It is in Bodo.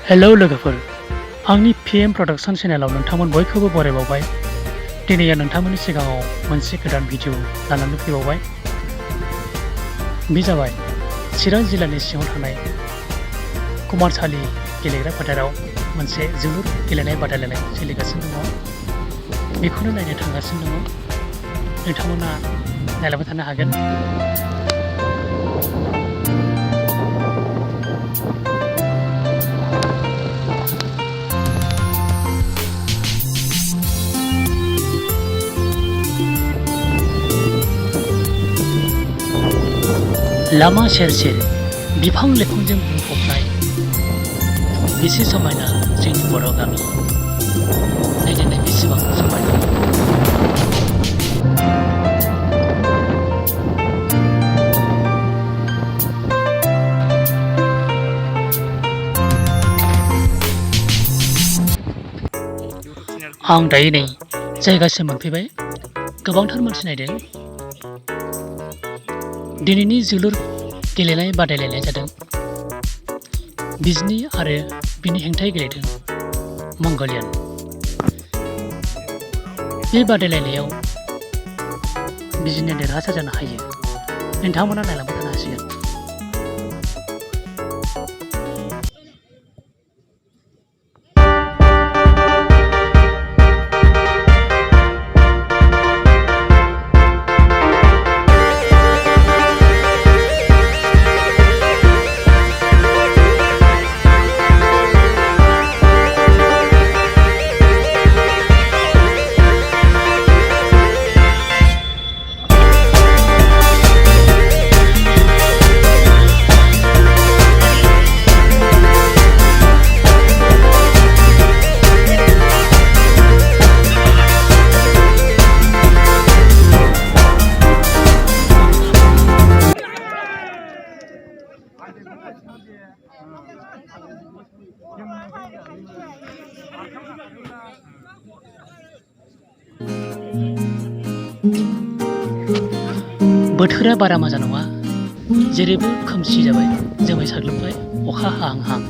हेलौ लोगोफोर, आंनि PM प्रडाक्शन चेनेलाव नोंथांमोन बयखौबो बरायबावबाय। दिनै आं नोंथांमोननि सिगाङाव मोनसे गोदान भिडिअ लानानै फैबावबाय। बे जाबाय चिरां जिल्लानि सिङाव थानाय कुमारसालि गेलेग्रा फोथाराव मोनसे जोलुर गेलेनाय बादायलायनाय सोलिगासिनो दङ। बेखौनो नायनो थांगासिनो दङ। नोंथांमोना नायलांबाय थानो हागोन। लामा सेर सेर बिफां लाइफांजों बुंफबनाय बेसे समायना जोंनि बर' गामि। नायनो बेसेबां समायना। आं दायो नै जायगासिम मोनफैबाय। गोबांथार मानसि नायदों। दिनैनि जोलुर गेलेनाय बादायलायनाया जादों बिजनी आरो बिनि हेंथायै गेलेदों मंगोलियान। बे बादायलायनायाव बिजनीया देरहासार जानो हायो। नोंथांमोना नायलांबाय थानो हासिगोन। बोथोरा बारा मोजां नङा। जेरैबो खोमसि जाबाय, जोमै साग्लोबबाय, अखा हाहां हां।